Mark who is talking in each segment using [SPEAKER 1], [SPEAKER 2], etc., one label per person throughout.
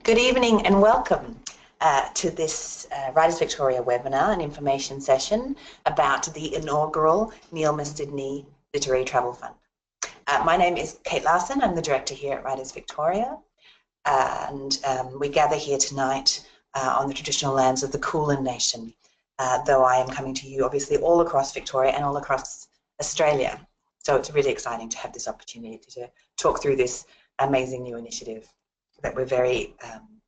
[SPEAKER 1] Good evening and welcome to this Writers Victoria webinar and information session about the inaugural Neilma Sidney Literary Travel Fund. My name is Kate Larsen. I'm the director here at Writers Victoria, and we gather here tonight on the traditional lands of the Kulin Nation, though I am coming to you obviously all across Victoria and all across Australia. So it's really exciting to have this opportunity to talk through this amazing new initiative that we're very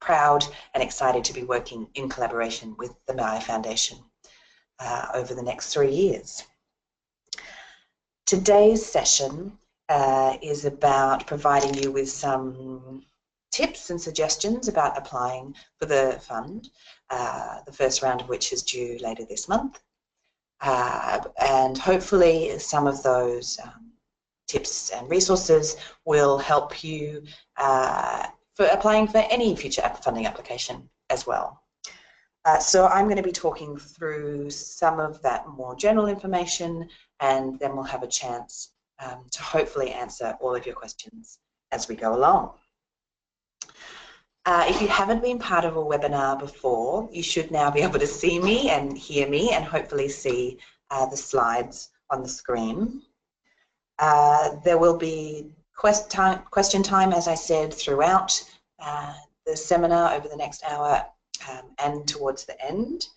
[SPEAKER 1] proud and excited to be working in collaboration with the Maya Foundation over the next 3 years. Today's session is about providing you with some tips and suggestions about applying for the fund, the first round of which is due later this month. And hopefully some of those tips and resources will help you for applying for any future funding application as well. So I'm going to be talking through some of that more general information, and then we'll have a chance to hopefully answer all of your questions as we go along. If you haven't been part of a webinar before, you should now be able to see me and hear me and hopefully see the slides on the screen. There will be question time, as I said, throughout the seminar over the next hour and towards the end.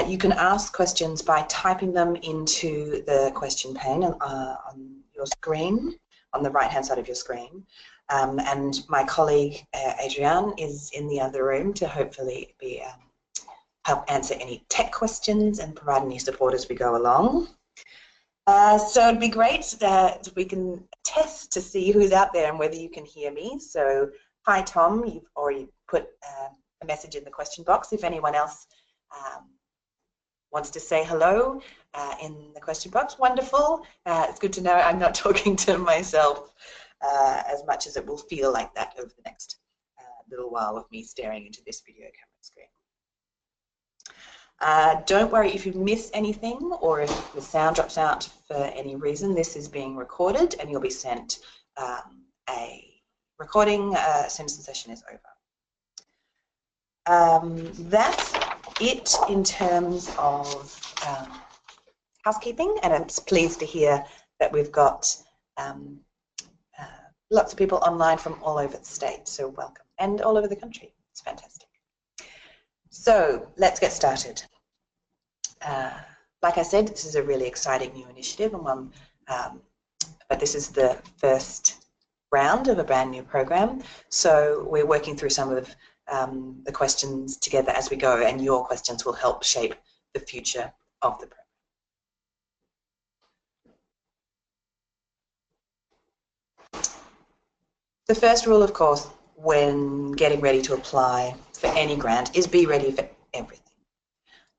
[SPEAKER 1] You can ask questions by typing them into the question pane on your screen, on the right-hand side of your screen. And my colleague, Adrienne, is in the other room to hopefully help answer any tech questions and provide any support as we go along. So it'd be great that we can test to see who's out there and whether you can hear me. So hi Tom, you've already put a message in the question box. If anyone else wants to say hello in the question box, wonderful. It's good to know I'm not talking to myself as much as it will feel like that over the next little while of me staring into this video camera screen. Don't worry if you miss anything or if the sound drops out for any reason. This is being recorded and you'll be sent a recording as soon as the session is over. That's it in terms of housekeeping, and I'm pleased to hear that we've got lots of people online from all over the state, so welcome, and all over the country. It's fantastic. So let's get started. Like I said, this is a really exciting new initiative, and one, but this is the first round of a brand new program. So we're working through some of the questions together as we go, and your questions will help shape the future of the program. The first rule, of course, when getting ready to apply for any grant is be ready for everything.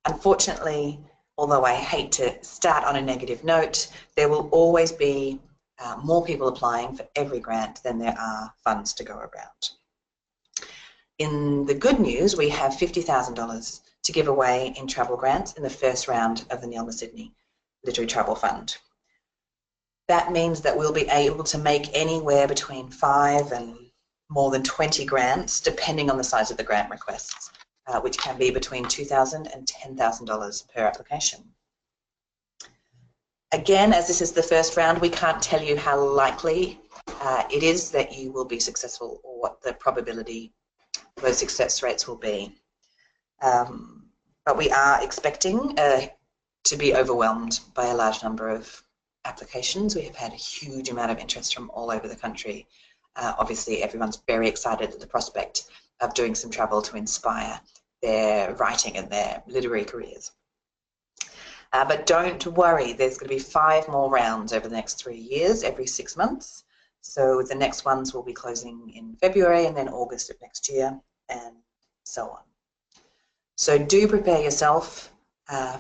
[SPEAKER 1] Unfortunately, although I hate to start on a negative note, there will always be more people applying for every grant than there are funds to go around. In the good news, we have $50,000 to give away in travel grants in the first round of the Neilma Sidney Literary Travel Fund. That means that we'll be able to make anywhere between 5 and more than 20 grants, depending on the size of the grant requests, which can be between $2,000 and $10,000 per application. Again, as this is the first round, we can't tell you how likely it is that you will be successful or what the probability of those success rates will be. But we are expecting to be overwhelmed by a large number of applications. We have had a huge amount of interest from all over the country. Obviously, everyone's very excited at the prospect of doing some travel to inspire their writing and their literary careers. But don't worry, there's going to be 5 more rounds over the next 3 years, every 6 months. So the next ones will be closing in February and then August of next year, and so on. So do prepare yourself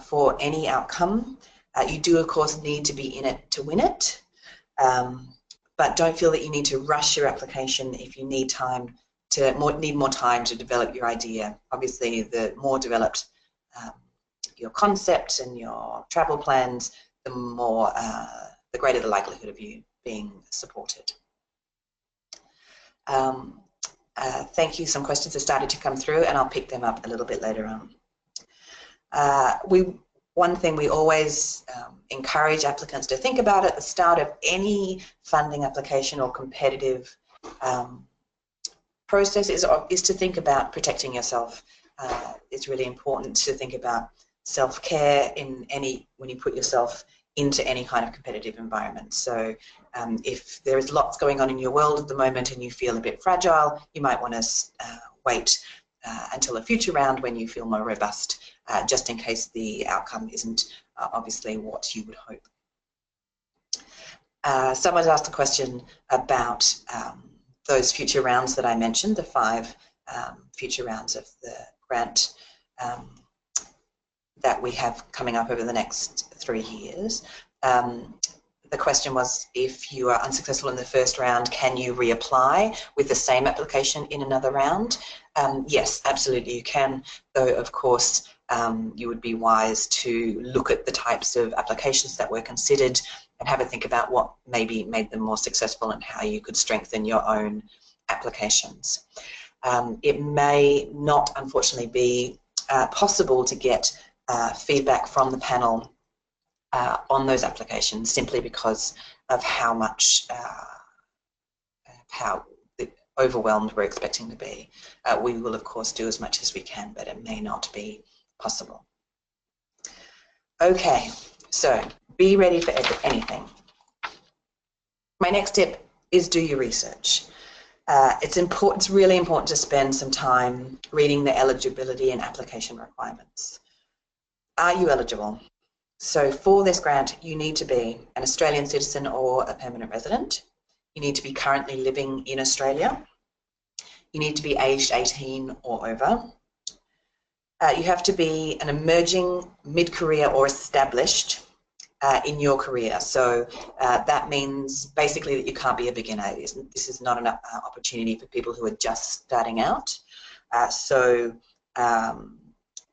[SPEAKER 1] for any outcome. You do, of course, need to be in it to win it, but don't feel that you need to rush your application if you need time to need more time to develop your idea. Obviously, the more developed your concept and your travel plans, the greater the likelihood of you being supported. thank you. Some questions have started to come through, and I'll pick them up a little bit later on. One thing we always encourage applicants to think about at the start of any funding application or competitive process is to think about protecting yourself. It's really important to think about self-care when you put yourself into any kind of competitive environment. So if there is lots going on in your world at the moment and you feel a bit fragile, you might want to wait until a future round when you feel more robust, just in case the outcome isn't obviously what you would hope. Someone's asked a question about those future rounds that I mentioned, the 5 future rounds of the grant that we have coming up over the next 3 years. The question was, if you are unsuccessful in the first round, can you reapply with the same application in another round? Yes, absolutely you can, though of course you would be wise to look at the types of applications that were considered and have a think about what maybe made them more successful and how you could strengthen your own applications. It may not, unfortunately, be possible to get feedback from the panel on those applications simply because of how much, how overwhelmed we're expecting to be. We will of course do as much as we can, but it may not be possible. Okay, so be ready for anything. My next tip is do your research. It's really important to spend some time reading the eligibility and application requirements. Are you eligible? So for this grant, you need to be an Australian citizen or a permanent resident. You need to be currently living in Australia. You need to be aged 18 or over. You have to be an emerging, mid-career or established in your career. So that means basically that you can't be a beginner. This is not an opportunity for people who are just starting out.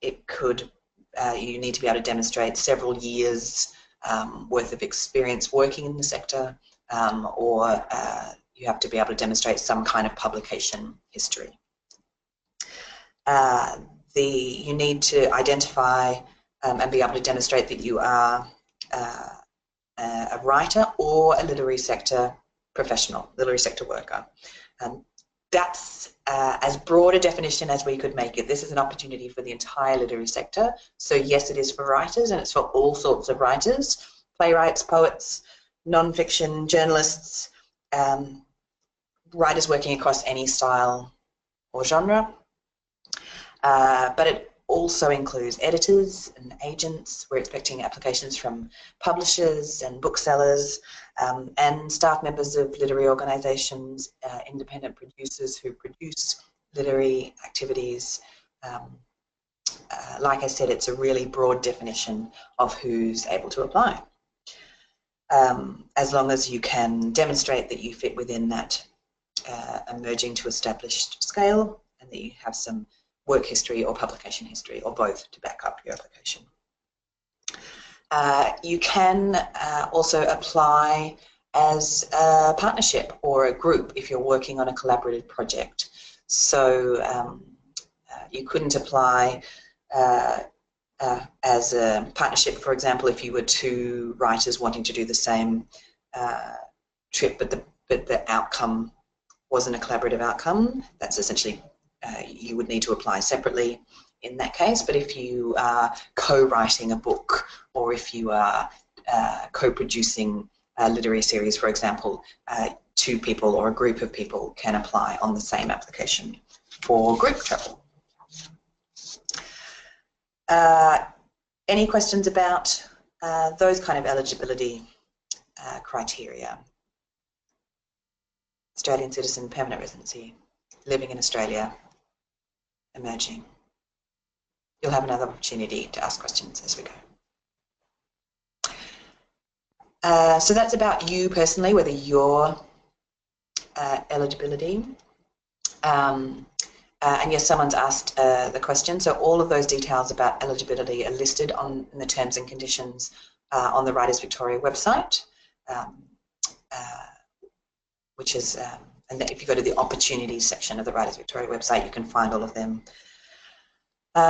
[SPEAKER 1] It could, you need to be able to demonstrate several years worth of experience working in the sector, or you have to be able to demonstrate some kind of publication history. You need to identify and be able to demonstrate that you are a writer or a literary sector professional, literary sector worker. That's as broad a definition as we could make it. This is an opportunity for the entire literary sector. So yes, it is for writers, and it's for all sorts of writers, playwrights, poets, non-fiction, journalists, writers working across any style or genre. But it also includes editors and agents. We're expecting applications from publishers and booksellers, and staff members of literary organisations, independent producers who produce literary activities. Like I said, it's a really broad definition of who's able to apply. As long as you can demonstrate that you fit within that emerging to established scale, and that you have some work history or publication history, or both, to back up your application. You can also apply as a partnership or a group if you're working on a collaborative project. So you couldn't apply as a partnership, for example, if you were 2 writers wanting to do the same trip, but the outcome wasn't a collaborative outcome. That's essentially you would need to apply separately in that case. But if you are co-writing a book, or if you are co-producing a literary series, for example, 2 people or a group of people can apply on the same application for group travel. Any questions about those kind of eligibility criteria? Australian citizen, permanent residency, living in Australia, emerging. You'll have another opportunity to ask questions as we go. So that's about you personally, whether your eligibility. And yes, someone's asked the question. So all of those details about eligibility are listed in the terms and conditions on the Writers Victoria website, which is and if you go to the opportunities section of the Writers Victoria website, you can find all of them.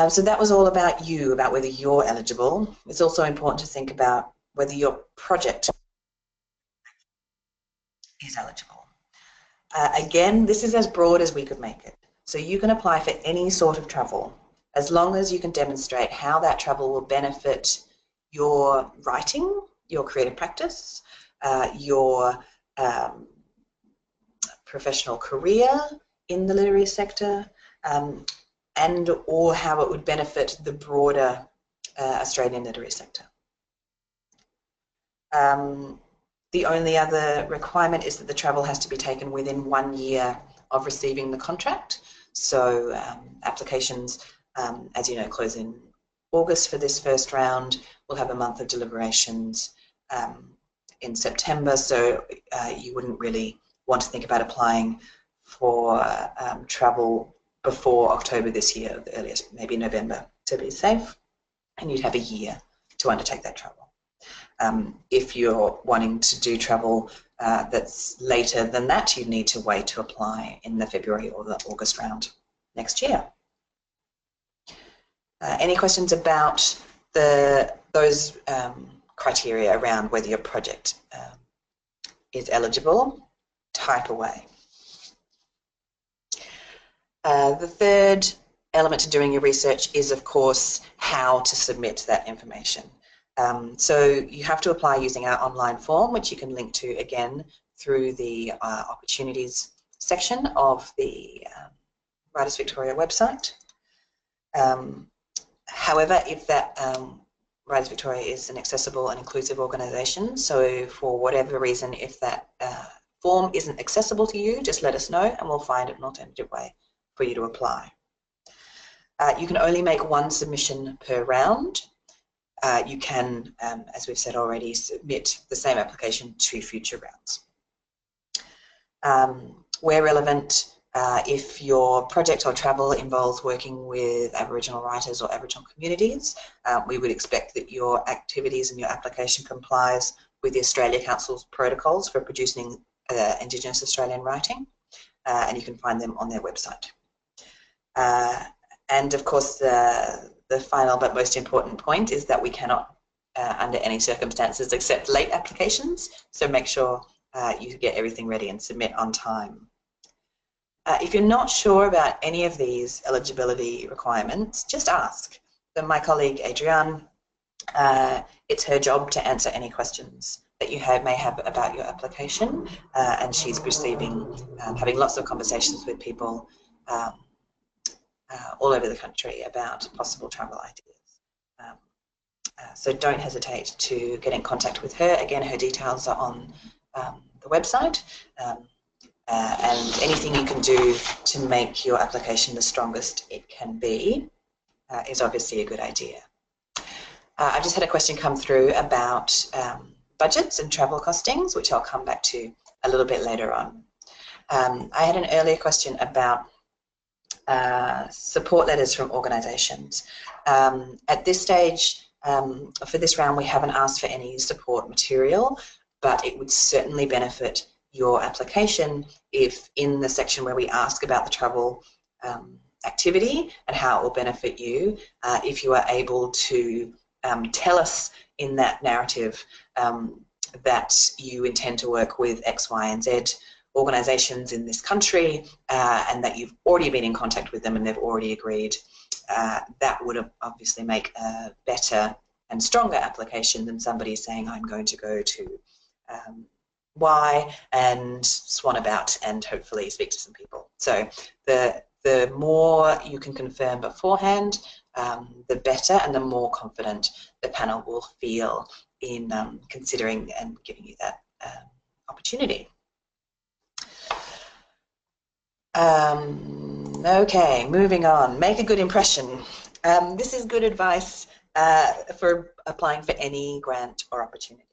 [SPEAKER 1] So that was all about you, about whether you're eligible. It's also important to think about whether your project is eligible. Again, this is as broad as we could make it. So you can apply for any sort of travel, as long as you can demonstrate how that travel will benefit your writing, your creative practice, your professional career in the literary sector, and or how it would benefit the broader Australian literary sector. The only other requirement is that the travel has to be taken within 1 year of receiving the contract. So applications, as you know, close in August for this first round. We'll have a month of deliberations in September, so you wouldn't really want to think about applying for travel before October this year, the earliest, maybe November, to be safe, and you'd have a year to undertake that travel. If you're wanting to do travel that's later than that, you need to wait to apply in the February or the August round next year. Any questions about those criteria around whether your project is eligible? Type away. The third element to doing your research is, of course, how to submit that information. So you have to apply using our online form, which you can link to again through the opportunities section of the Writers Victoria website. However, if that Writers Victoria is an accessible and inclusive organisation, so for whatever reason, if that form isn't accessible to you, just let us know and we'll find an alternative way for you to apply. You can only make one submission per round. You can, as we've said already, submit the same application to future rounds. Where relevant, if your project or travel involves working with Aboriginal writers or Aboriginal communities, we would expect that your activities and your application complies with the Australia Council's protocols for producing Indigenous Australian writing, and you can find them on their website. And of course, the final but most important point is that we cannot, under any circumstances, accept late applications, so make sure you get everything ready and submit on time. If you're not sure about any of these eligibility requirements, just ask. Then my colleague Adrienne, it's her job to answer any questions that you may have about your application, and she's receiving, having lots of conversations with people all over the country about possible travel ideas. So don't hesitate to get in contact with her. Again, her details are on the website, and anything you can do to make your application the strongest it can be is obviously a good idea. I just had a question come through about budgets and travel costings, which I'll come back to a little bit later on. I had an earlier question about support letters from organisations. At this stage, for this round, we haven't asked for any support material, but it would certainly benefit your application if in the section where we ask about the travel activity and how it will benefit you, if you are able to tell us in that narrative that you intend to work with X, Y, and Z organisations in this country, and that you've already been in contact with them and they've already agreed, that would obviously make a better and stronger application than somebody saying, I'm going to go to Y and swan about and hopefully speak to some people. So the more you can confirm beforehand, the better, and the more confident the panel will feel in considering and giving you that opportunity. Okay, moving on. Make a good impression. This is good advice for applying for any grant or opportunity.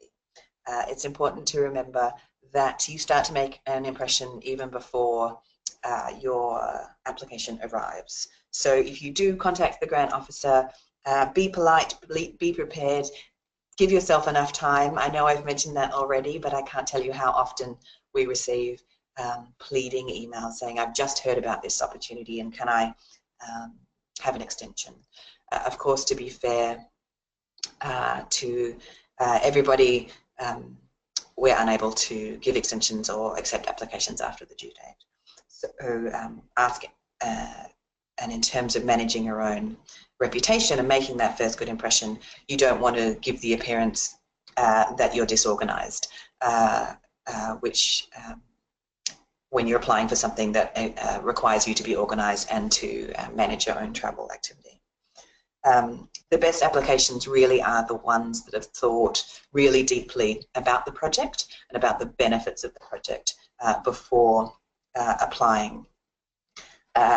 [SPEAKER 1] It's important to remember that you start to make an impression even before your application arrives. So if you do contact the grant officer, be polite, be prepared, give yourself enough time. I know I've mentioned that already, but I can't tell you how often we receive pleading emails saying, I've just heard about this opportunity and can I have an extension? Of course, to be fair to everybody, we're unable to give extensions or accept applications after the due date. So and in terms of managing your own reputation and making that first good impression, you don't want to give the appearance that you're disorganized, which when you're applying for something that requires you to be organized and to manage your own travel activity. The best applications really are the ones that have thought really deeply about the project and about the benefits of the project before applying.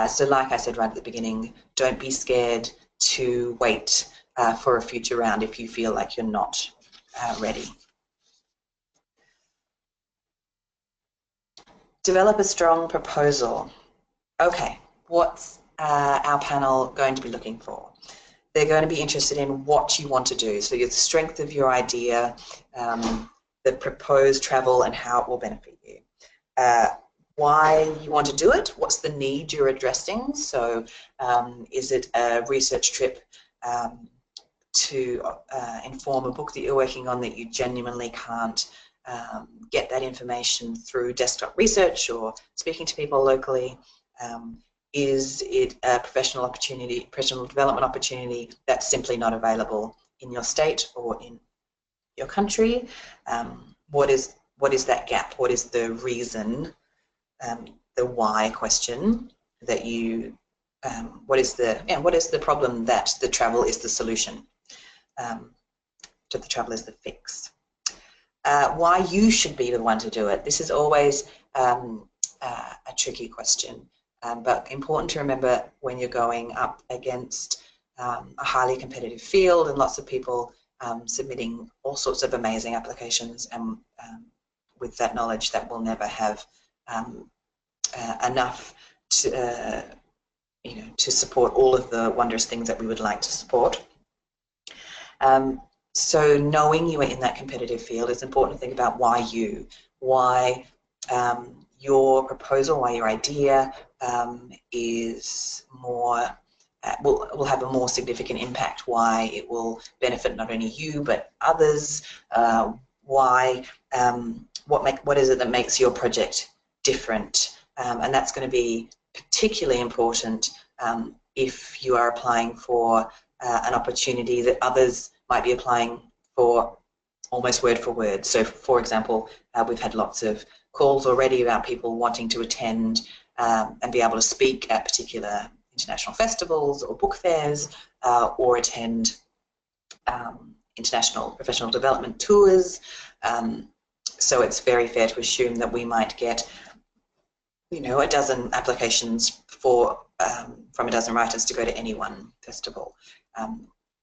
[SPEAKER 1] So like I said right at the beginning, don't be scared to wait for a future round if you feel like you're not ready. Develop a strong proposal. Okay, what's our panel going to be looking for? They're going to be interested in what you want to do, so the strength of your idea, the proposed travel and how it will benefit you. Why you want to do it, what's the need you're addressing, so is it a research trip to inform a book that you're working on that you genuinely can't get that information through desktop research or speaking to people locally? Is it a professional opportunity, professional development opportunity that's simply not available in your state or in your country? What is that gap? What is the reason? The why question that you, what is the problem that the travel is the solution, that the travel is the fix. Why you should be the one to do it. This is always a tricky question, but important to remember when you're going up against a highly competitive field and lots of people submitting all sorts of amazing applications, and with that knowledge that we'll never have enough to, to support all of the wondrous things that we would like to support. So knowing you are in that competitive field, it's important to think about why you, why your proposal, why your idea is more, will have a more significant impact, why it will benefit not only you but others, why, what is it that makes your project different, and that's going to be particularly important if you are applying for an opportunity that others might be applying for almost word for word. So for example, we've had lots of calls already about people wanting to attend and be able to speak at particular international festivals or book fairs, or attend international professional development tours. So it's very fair to assume that we might get, a dozen applications for from a dozen writers to go to any one festival.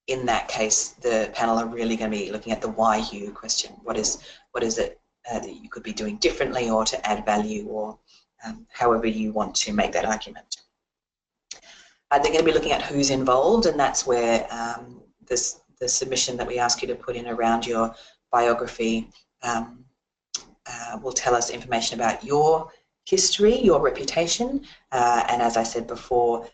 [SPEAKER 1] In that case, the panel are really going to be looking at the why you question. What is it that you could be doing differently, or to add value, or however you want to make that argument. They're going to be looking at who's involved, and that's where the submission that we ask you to put in around your biography will tell us information about your history, your reputation, and as I said before,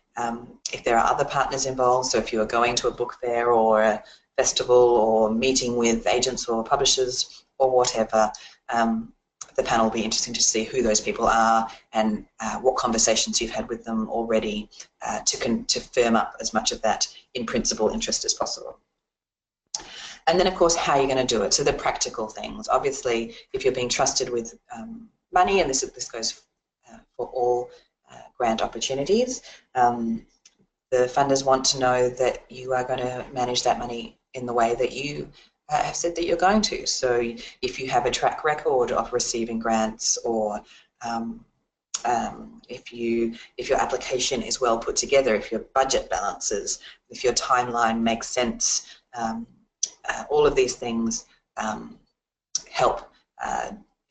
[SPEAKER 1] if there are other partners involved, so if you are going to a book fair or a festival or meeting with agents or publishers or whatever, the panel will be interesting to see who those people are and what conversations you've had with them already to firm up as much of that in principle interest as possible. And then of course how you're going to do it, so the practical things. Obviously if you're being trusted with money, and this goes for all grant opportunities, the funders want to know that you are going to manage that money in the way that you have said that you're going to. So if you have a track record of receiving grants, or if your application is well put together, if your budget balances, if your timeline makes sense, all of these things help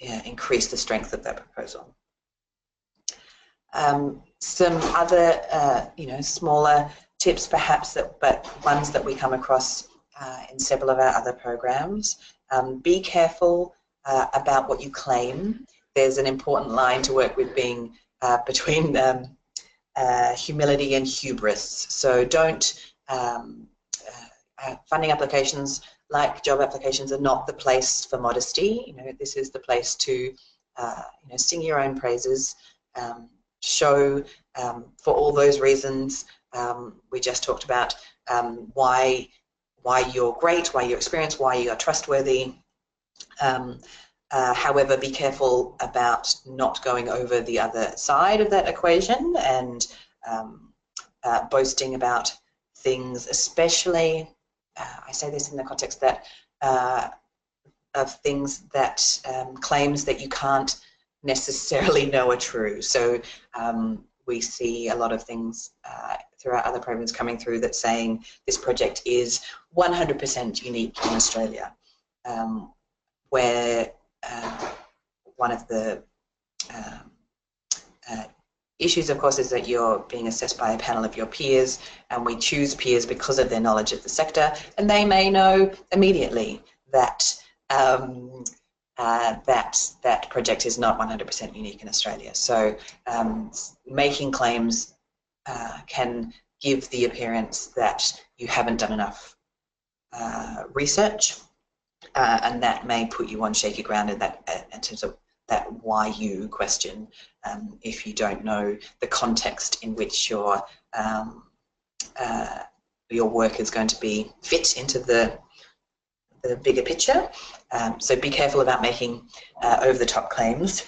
[SPEAKER 1] increase the strength of that proposal. Some other, smaller tips perhaps, but ones that we come across in several of our other programs. Be careful about what you claim there's an important line to work with being between humility and hubris. So don't, funding applications like job applications are not the place for modesty. You know, this is the place to, you know, sing your own praises, show for all those reasons we just talked about, why you're great, why you're experienced, why you're trustworthy. However, be careful about not going over the other side of that equation and boasting about things, especially, I say this in the context that of things that claims that you can't necessarily know are true. So we see a lot of things throughout other programs coming through that saying this project is 100% unique in Australia, where one of the issues, of course, is that you're being assessed by a panel of your peers, and we choose peers because of their knowledge of the sector, and they may know immediately that that project is not 100% unique in Australia. So making claims can give the appearance that you haven't done enough research, and that may put you on shaky ground in terms of that why you question if you don't know the context in which your work is going to be fit into the bigger picture. So be careful about making over-the-top claims.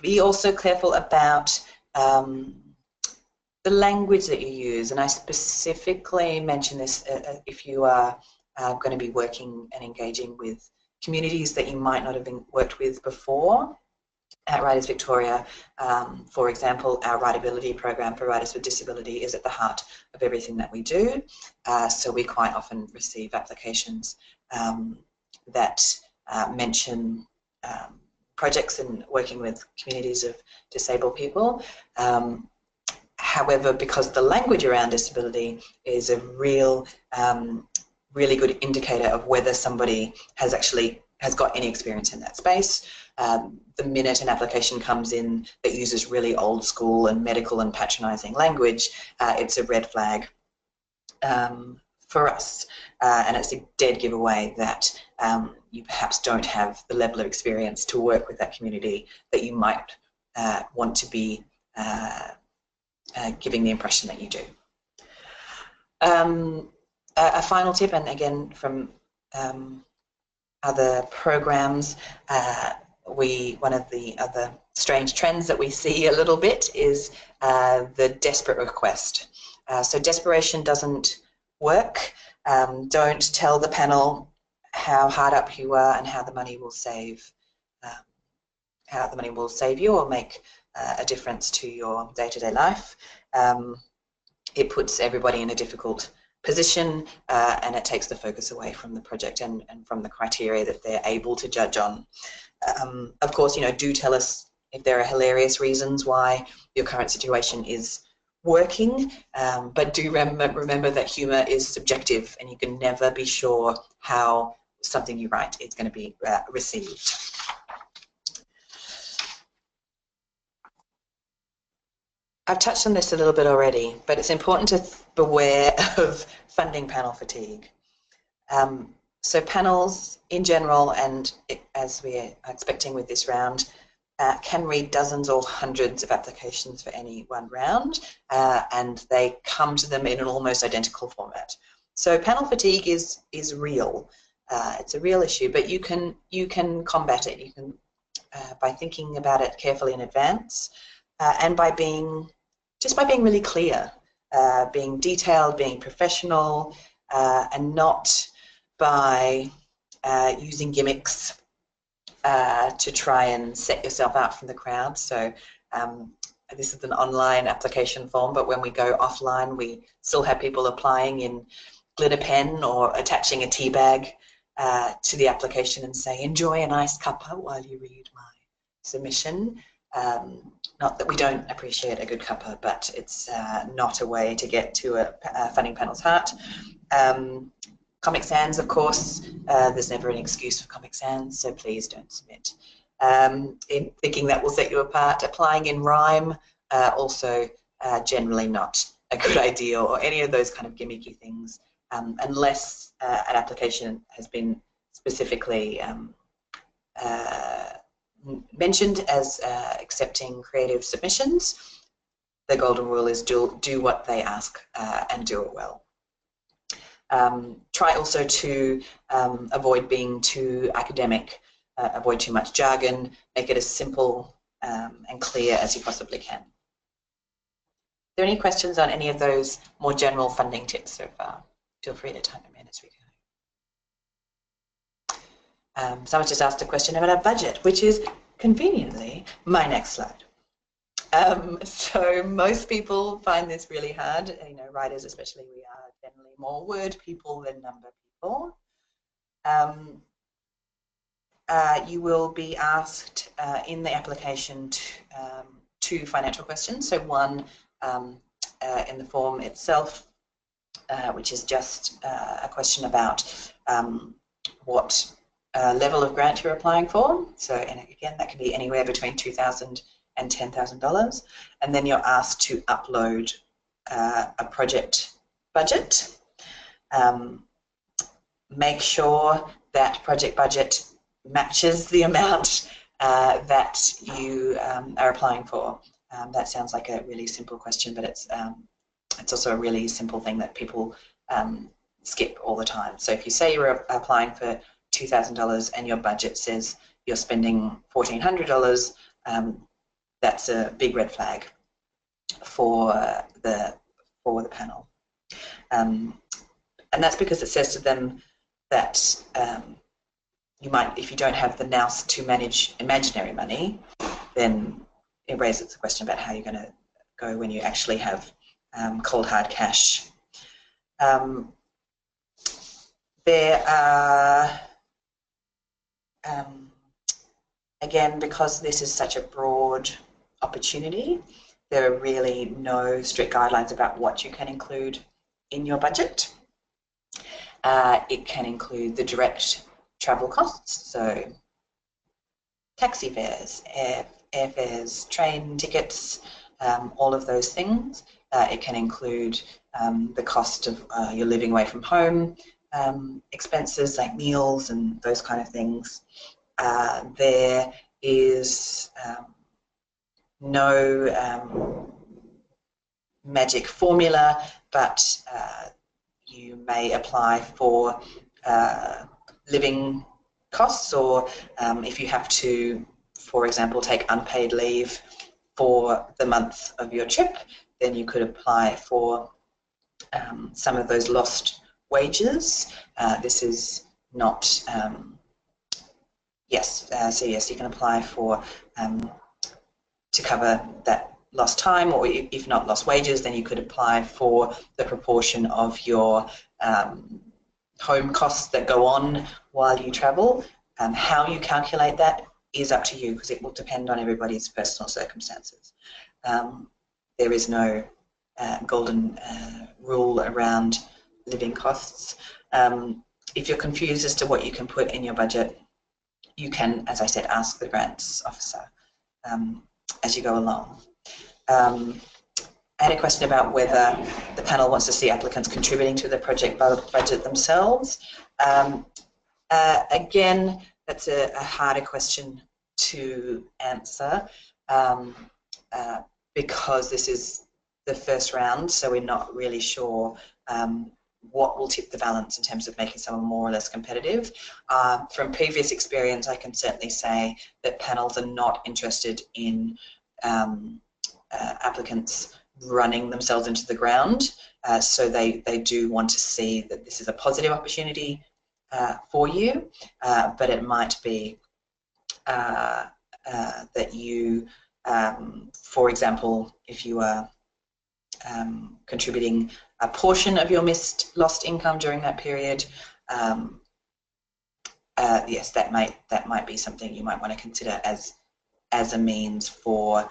[SPEAKER 1] Be also careful about the language that you use, and I specifically mention this if you are going to be working and engaging with communities that you might not have been worked with before. At Writers Victoria, for example, our Writability program for writers with disability is at the heart of everything that we do. So we quite often receive applications that mention projects and working with communities of disabled people. However, because the language around disability is a real really good indicator of whether somebody has got any experience in that space. The minute an application comes in that uses really old school and medical and patronising language, it's a red flag for us, and it's a dead giveaway that you perhaps don't have the level of experience to work with that community that you might want to be giving the impression that you do. A final tip, and again from other programs, one of the other strange trends that we see a little bit is the desperate request. So desperation doesn't work. Don't tell the panel how hard up you are and how the money will save you or make a difference to your day-to-day life. It puts everybody in a difficult position, and it takes the focus away from the project and from the criteria that they're able to judge on. Of course, you know, do tell us if there are hilarious reasons why your current situation is working, but do remember that humour is subjective, and you can never be sure how something you write is going to be received. I've touched on this a little bit already, but it's important to beware of funding panel fatigue. So panels in general, and as we are expecting with this round, can read dozens or hundreds of applications for any one round, and they come to them in an almost identical format. So panel fatigue is real. It's a real issue, but you can combat it. You can by thinking about it carefully in advance, and by being really clear, being detailed, being professional, and not by using gimmicks to try and set yourself out from the crowd. So this is an online application form, but when we go offline, we still have people applying in glitter pen or attaching a tea bag to the application and say, enjoy a nice cuppa while you read my submission. Not that we don't appreciate a good cuppa, but it's not a way to get to a funding panel's heart. Comic Sans, of course, there's never an excuse for Comic Sans, so please don't submit in thinking that will set you apart. Applying in rhyme, also generally not a good idea, or any of those kind of gimmicky things, unless an application has been specifically mentioned as accepting creative submissions. The golden rule is do what they ask and do it well. Try also to avoid being too academic, avoid too much jargon, make it as simple and clear as you possibly can. Are there any questions on any of those more general funding tips so far? Feel free to type them in as we go. Someone just asked a question about our budget, which is conveniently my next slide. So most people find this really hard. You know, writers especially, we are generally more word people than number people. You will be asked in the application two financial questions. So one in the form itself, which is just a question about what level of grant you're applying for. So, and again, that can be anywhere between $2,000 and $10,000. And then you're asked to upload a project budget. Make sure that project budget matches the amount that you are applying for. That sounds like a really simple question, but it's also a really simple thing that people skip all the time. So if you say you're applying for $2,000 and your budget says you're spending $1,400, that's a big red flag for the panel. And that's because it says to them that you might, if you don't have the nous to manage imaginary money, then it raises the question about how you're going to go when you actually have cold hard cash. There are, again, because this is such a broad opportunity, there are really no strict guidelines about what you can include in your budget. It can include the direct travel costs, so taxi fares, airfares, train tickets, all of those things. It can include the cost of your living away from home, expenses like meals and those kind of things. There is no magic formula, but you may apply for living costs, or if you have to, for example, take unpaid leave for the month of your trip, then you could apply for some of those lost wages. This is not, so yes, you can apply for to cover that lost time, or if not lost wages, then you could apply for the proportion of your home costs that go on while you travel. How you calculate that is up to you, because it will depend on everybody's personal circumstances. There is no golden rule around living costs. If you're confused as to what you can put in your budget, you can, as I said, ask the grants officer as you go along. I had a question about whether the panel wants to see applicants contributing to the project budget themselves. Again, that's a harder question to answer because this is the first round, so we're not really sure what will tip the balance in terms of making someone more or less competitive. From previous experience, I can certainly say that panels are not interested in applicants running themselves into the ground, so they do want to see that this is a positive opportunity for you, but it might be that you, for example, if you are contributing a portion of your lost income during that period, yes, that might be something you might want to consider as a means for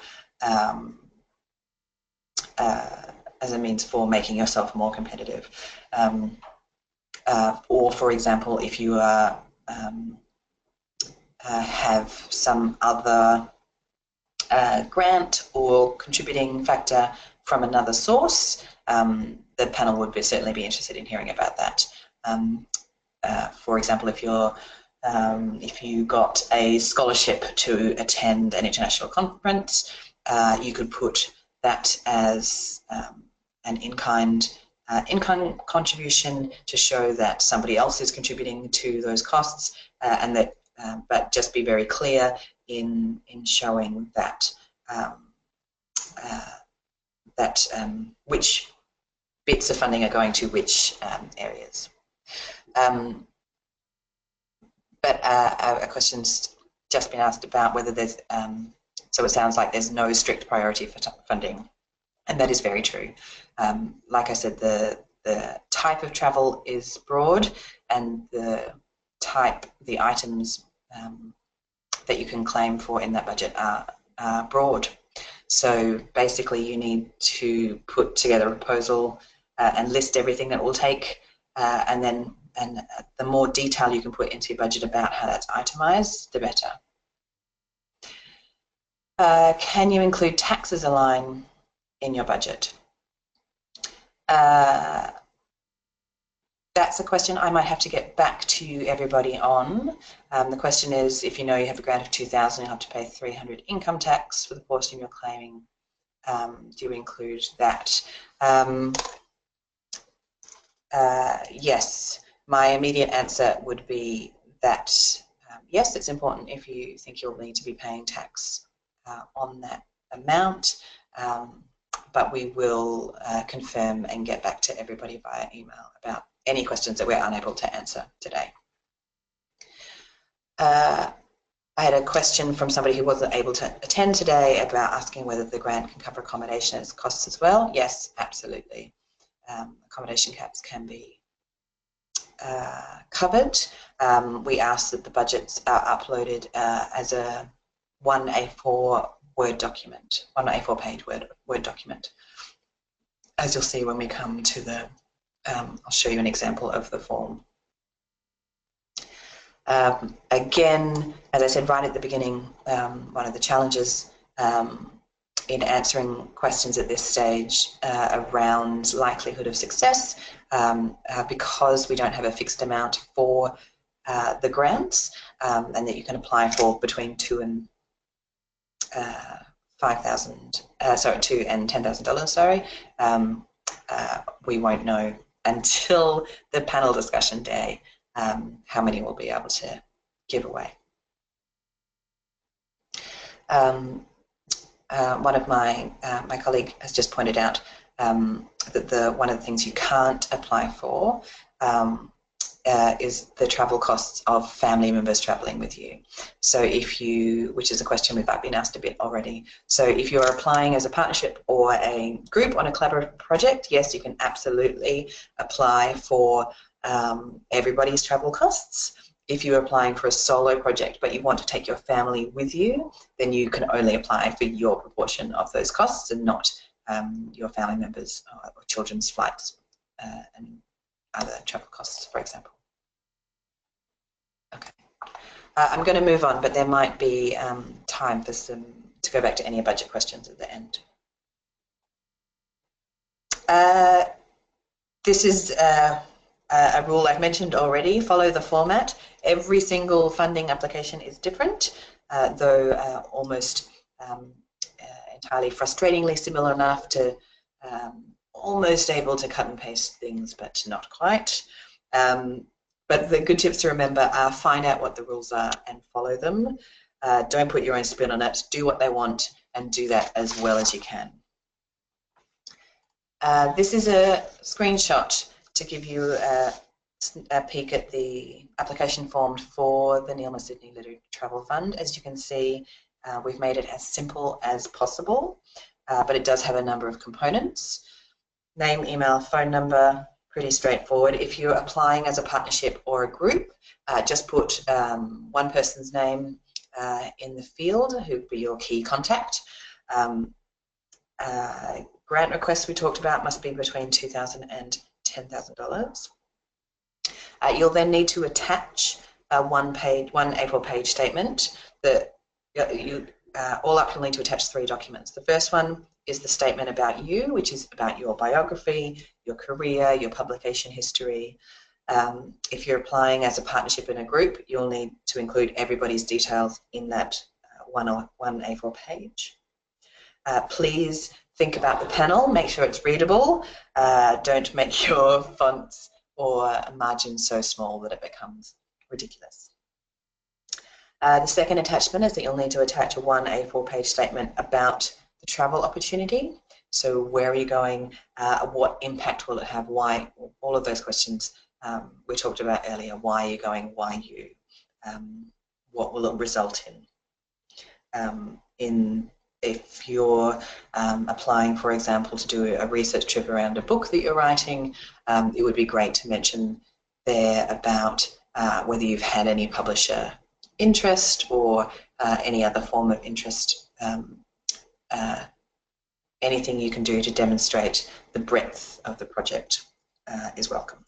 [SPEAKER 1] making yourself more competitive. Or, for example, if you are have some other grant or contributing factor from another source, the panel would certainly be interested in hearing about that. For example, if you got a scholarship to attend an international conference, you could put that as an in-kind contribution to show that somebody else is contributing to those costs, and that, but just be very clear in showing that which bits of funding are going to which areas. But a question's just been asked about whether there's, so it sounds like there's no strict priority for funding, and that is very true. Like I said, the type of travel is broad, and the items that you can claim for in that budget are broad. So basically you need to put together a proposal and list everything that it will take, and the more detail you can put into your budget about how that's itemised, the better. Can you include tax as a line in your budget? That's a question I might have to get back to everybody on. The question is, if you know you have a grant of $2,000, you'll have to pay $300 income tax for the portion you're claiming. Do you include that? Yes. My immediate answer would be that yes, it's important if you think you'll need to be paying tax on that amount, but we will confirm and get back to everybody via email about any questions that we're unable to answer today. I had a question from somebody who wasn't able to attend today about asking whether the grant can cover accommodation as costs as well. Yes, absolutely. Accommodation caps can be covered. We ask that the budgets are uploaded as a one A4 Word document, one A4 page Word document. As you'll see when we come to the, I'll show you an example of the form. Again, as I said right at the beginning, one of the challenges in answering questions at this stage around likelihood of success, because we don't have a fixed amount for the grants, and that you can apply for between $2,000 and $5,000, $2,000 and $10,000. Sorry, we won't know until the panel discussion day how many we'll be able to give away. One of my colleague has just pointed out that one of the things you can't apply for is the travel costs of family members travelling with you. So if you, which is a question we've been asked a bit already, so if you're applying as a partnership or a group on a collaborative project, yes, you can absolutely apply for everybody's travel costs. If you're applying for a solo project but you want to take your family with you, then you can only apply for your proportion of those costs and not your family members or children's flights and other travel costs, for example. Okay, I'm going to move on, but there might be time for to go back to any budget questions at the end. This is a rule I've mentioned already. Follow the format. Every single funding application is different, though almost entirely frustratingly similar enough to almost able to cut and paste things, but not quite. But the good tips to remember are find out what the rules are and follow them. Don't put your own spin on it. Do what they want and do that as well as you can. This is a screenshot to give you a peek at the application form for the Neilma Sidney Literary Travel Fund. As you can see, we've made it as simple as possible, but it does have a number of components. Name, email, phone number, pretty straightforward. If you're applying as a partnership or a group, just put one person's name in the field, who would be your key contact. Grant requests we talked about must be between $2,000 and $10,000. You'll then need to attach one A4 page statement that you all up, you'll need to attach 3 documents. The first one is the statement about you, which is about your biography, your career, your publication history. If you're applying as a partnership in a group, you'll need to include everybody's details in that one A4 page. Please think about the panel, make sure it's readable. Don't make your fonts or margins so small that it becomes ridiculous. The second attachment is that you'll need to attach a one A4 page statement about the travel opportunity. So where are you going? What impact will it have? Why? All of those questions we talked about earlier. Why are you going? Why you? What will it result in? If you're applying, for example, to do a research trip around a book that you're writing, it would be great to mention there about whether you've had any publisher interest or any other form of interest. Anything you can do to demonstrate the breadth of the project is welcome.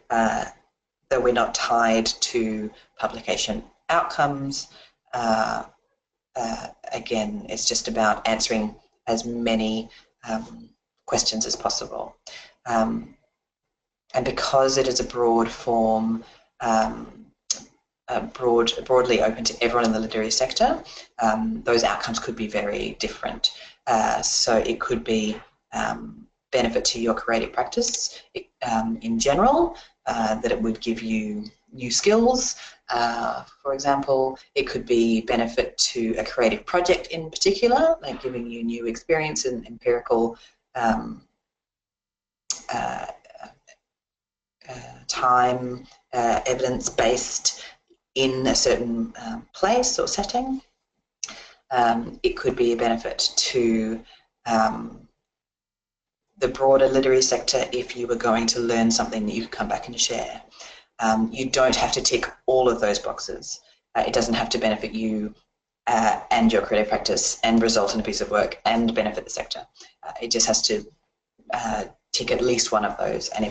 [SPEAKER 1] Though we're not tied to publication outcomes, again, it's just about answering as many questions as possible. And because it is a broad form, broadly open to everyone in the literary sector, those outcomes could be very different. So it could be benefit to your creative practice in general, that it would give you new skills. For example, it could be benefit to a creative project in particular, like giving you new experience and empirical time, evidence-based in a certain place or setting. It could be a benefit to the broader literary sector if you were going to learn something that you could come back and share. You don't have to tick all of those boxes. It doesn't have to benefit you and your creative practice and result in a piece of work and benefit the sector. It just has to tick at least one of those, and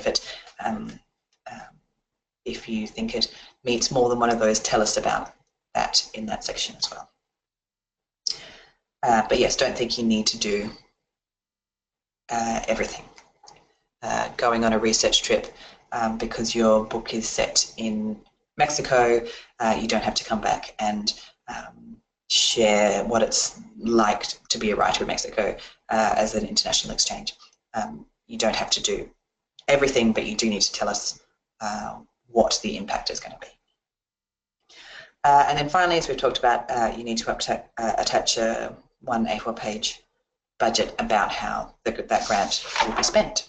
[SPEAKER 1] if you think it meets more than one of those, tell us about that in that section as well. But yes, don't think you need to do everything. Going on a research trip because your book is set in Mexico, you don't have to come back and share what it's like to be a writer in Mexico as an international exchange. You don't have to do everything, but you do need to tell us what the impact is going to be. And then finally, as we've talked about, you need to attach a one A4 page budget about how that grant will be spent.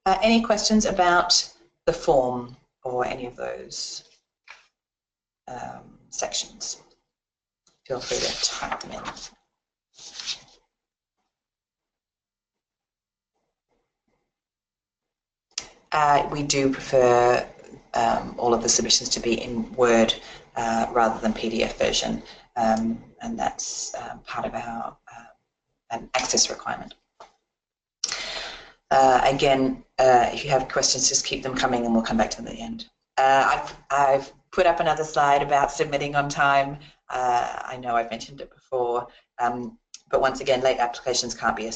[SPEAKER 1] Any questions about the form or any of those sections? Feel free to type them in. We do prefer all of the submissions to be in Word rather than PDF version, and that's part of our an access requirement. Again, if you have questions, just keep them coming and we'll come back to them at the end. I've put up another slide about submitting on time. I know I've mentioned it before, but once again, late applications can't be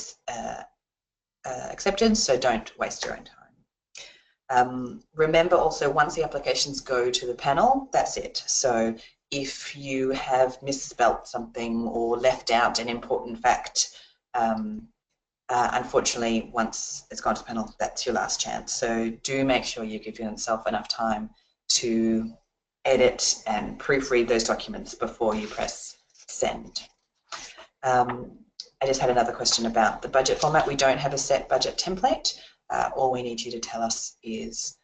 [SPEAKER 1] accepted, so don't waste your own time. Remember also, once the applications go to the panel, that's it. So if you have misspelt something or left out an important fact, unfortunately, once it's gone to the panel, that's your last chance. So do make sure you give yourself enough time to edit and proofread those documents before you press send. I just had another question about the budget format. We don't have a set budget template. All we need you to tell us is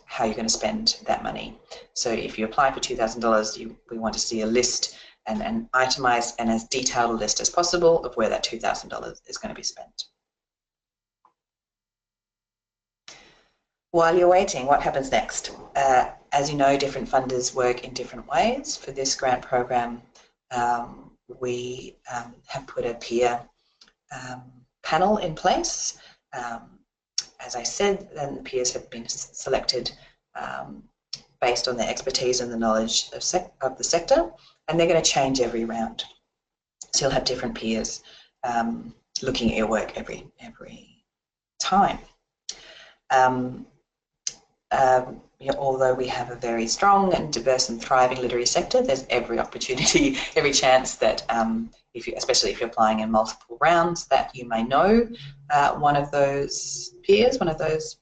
[SPEAKER 1] how you're going to spend that money. So if you apply for $2,000, we want to see a list and an itemized and as detailed a list as possible of where that $2,000 is going to be spent. While you're waiting, what happens next? As you know, different funders work in different ways. For this grant program, we have put a peer panel in place. as I said, then the peers have been selected based on their expertise and the knowledge of the sector, and they're going to change every round. So you'll have different peers looking at your work every time. Although we have a very strong and diverse and thriving literary sector, there's every opportunity, every chance that, especially if you're applying in multiple rounds, that you may know one of those peers, one of those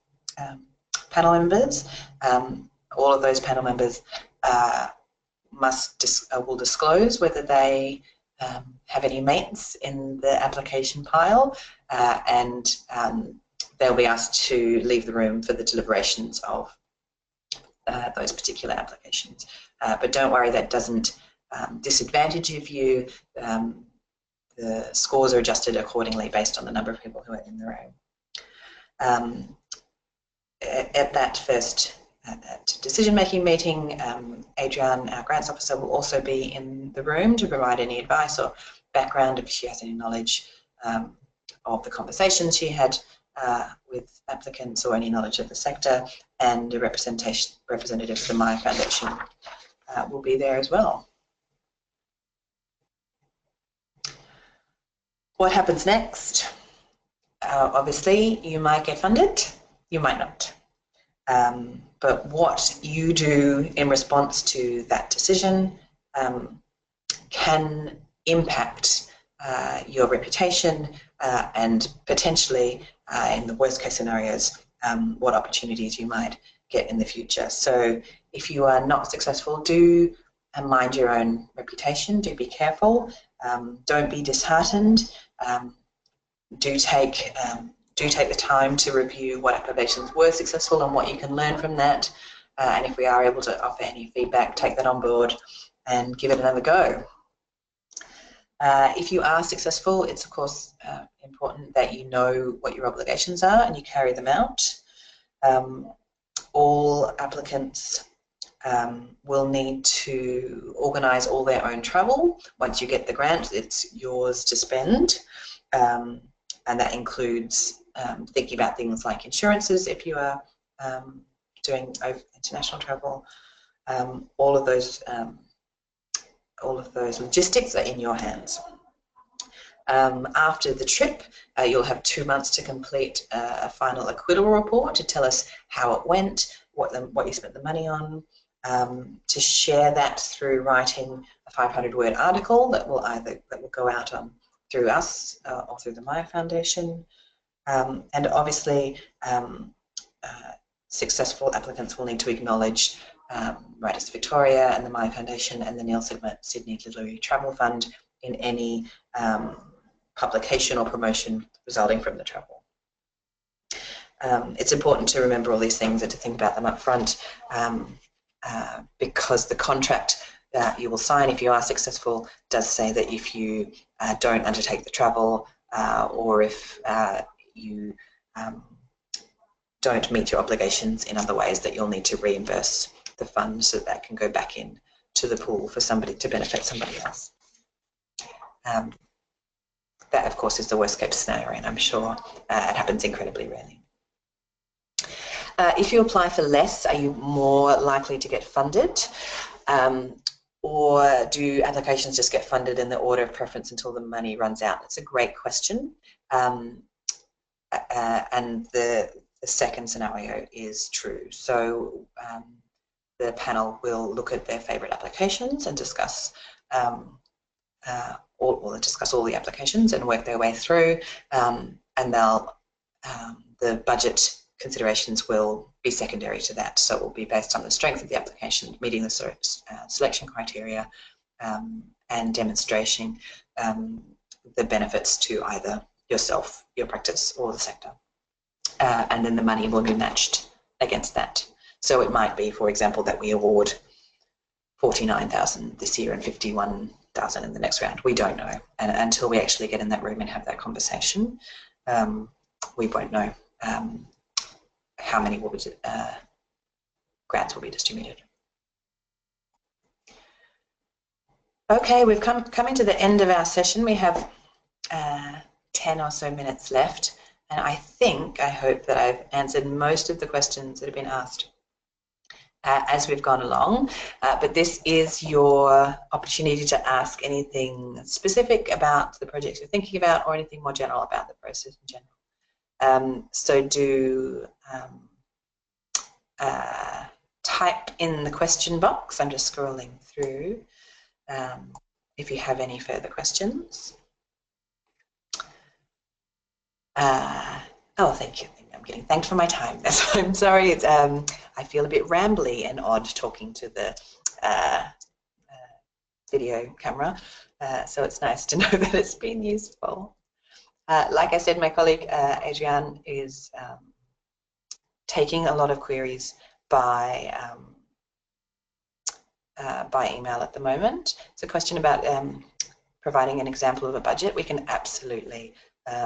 [SPEAKER 1] panel members. All of those panel members will disclose whether they have any mates in the application pile, and they'll be asked to leave the room for the deliberations of those particular applications. But don't worry, that doesn't disadvantage you. The scores are adjusted accordingly based on the number of people who are in the room. At that first decision-making meeting, Adrienne, our grants officer, will also be in the room to provide any advice or background if she has any knowledge of the conversations she had with applicants or any knowledge of the sector, and a representative of the Maya Foundation will be there as well. What happens next? Obviously, you might get funded, you might not. But what you do in response to that decision can impact your reputation and potentially, in the worst case scenarios, what opportunities you might get in the future. So if you are not successful, do mind your own reputation, do be careful, don't be disheartened, do take the time to review what applications were successful and what you can learn from that, and if we are able to offer any feedback, take that on board and give it another go. If you are successful, it's of course important that you know what your obligations are and you carry them out. All applicants will need to organise all their own travel. Once you get the grant, it's yours to spend, and that includes thinking about things like insurances if you are doing international travel. All of those logistics are in your hands. After the trip, you'll have 2 months to complete a final acquittal report to tell us how it went, what you spent the money on, to share that through writing a 500-word article that will go out through us or through the Maya Foundation. And obviously, successful applicants will need to acknowledge Writers Victoria and the Maya Foundation and the Neilma Sidney Literary Travel Fund in any publication or promotion resulting from the travel. It's important to remember all these things and to think about them up front, because the contract that you will sign if you are successful does say that if you don't undertake the travel or if you don't meet your obligations in other ways, that you'll need to reimburse the fund so that can go back in to the pool for somebody to benefit somebody else. That, of course, is the worst case scenario, and I'm sure it happens incredibly rarely. If you apply for less, are you more likely to get funded? Or do applications just get funded in the order of preference until the money runs out? It's a great question. And the second scenario is true. So the panel will look at their favourite applications and discuss discuss all the applications and work their way through, and the budget considerations will be secondary to that. So it will be based on the strength of the application, meeting the selection criteria, and demonstrating the benefits to either yourself, your practice, or the sector. And then the money will be matched against that. So it might be, for example, that we award 49,000 this year and 51,000 in the next round. We don't know, and until we actually get in that room and have that conversation, we won't know how many grants will be distributed. Okay, we've coming to the end of our session. We have 10 or so minutes left, And I hope that I've answered most of the questions that have been asked as we've gone along, but this is your opportunity to ask anything specific about the projects you're thinking about or anything more general about the process in general. So do type in the question box. I'm just scrolling through if you have any further questions. Oh, thank you. I'm getting thanked for my time. I'm sorry. It's, I feel a bit rambly and odd talking to the video camera, so it's nice to know that it's been useful. Like I said, my colleague Adrienne is taking a lot of queries by email at the moment. It's a question about providing an example of a budget. We can absolutely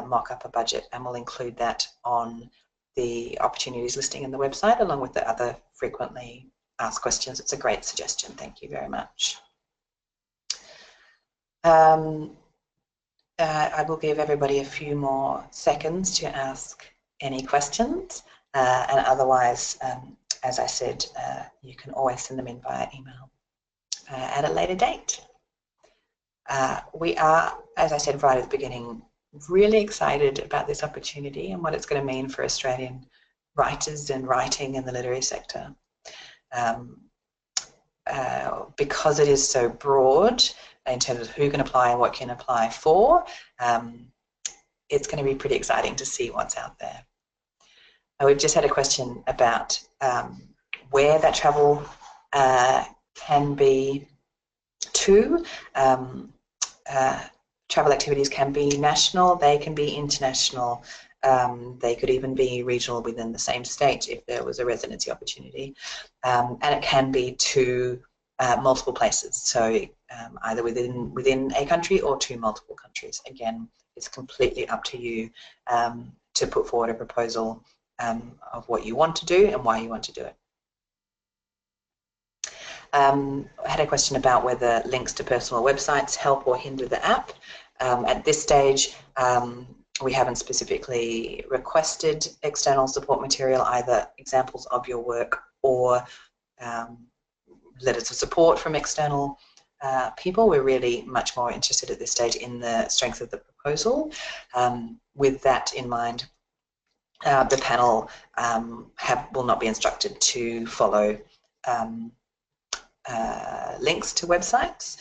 [SPEAKER 1] mock up a budget, and we'll include that on the opportunities listing in the website along with the other frequently asked questions. It's a great suggestion. Thank you very much. I will give everybody a few more seconds to ask any questions, and otherwise, as I said, you can always send them in via email at a later date. We are, as I said right at the beginning, really excited about this opportunity and what it's going to mean for Australian writers and writing in the literary sector. Because it is so broad in terms of who can apply and what can apply for, it's going to be pretty exciting to see what's out there. We've just had a question about where that travel can be to. Travel activities can be national, they can be international, they could even be regional within the same state if there was a residency opportunity, and it can be to multiple places, so either within a country or to multiple countries. Again, it's completely up to you to put forward a proposal of what you want to do and why you want to do it. I had a question about whether links to personal websites help or hinder the app. At this stage, we haven't specifically requested external support material, either examples of your work or letters of support from external people. We're really much more interested at this stage in the strength of the proposal. With that in mind, the panel will not be instructed to follow links to websites.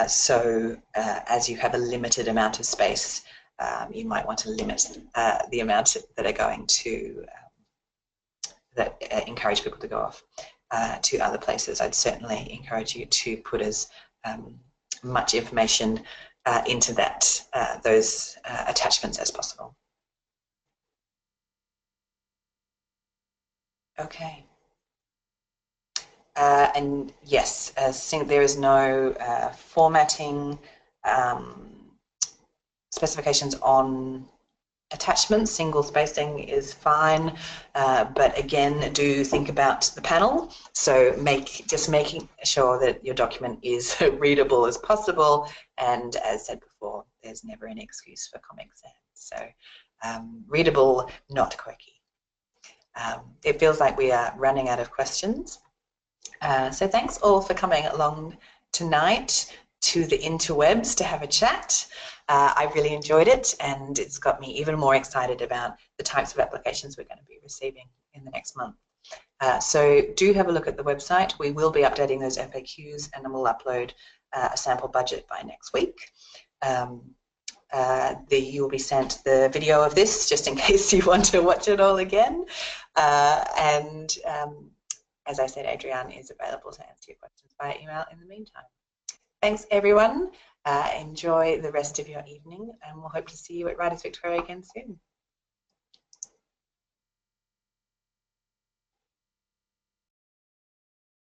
[SPEAKER 1] So as you have a limited amount of space, you might want to limit the amount that are going to encourage people to go off to other places. I'd certainly encourage you to put as much information into those attachments as possible. Okay. And yes, there is no formatting specifications on attachments. Single spacing is fine, but again, do think about the panel. So just making sure that your document is readable as possible. And as said before, there's never an excuse for Comic Sans. So readable, not quirky. It feels like we are running out of questions. So thanks all for coming along tonight to the interwebs to have a chat. I really enjoyed it, and it's got me even more excited about the types of applications we're going to be receiving in the next month. So do have a look at the website. We will be updating those FAQs, and then we'll upload a sample budget by next week. You will be sent the video of this just in case you want to watch it all again. As I said, Adrienne is available to answer your questions via email in the meantime. Thanks, everyone. Enjoy the rest of your evening, and we'll hope to see you at Writers Victoria again soon.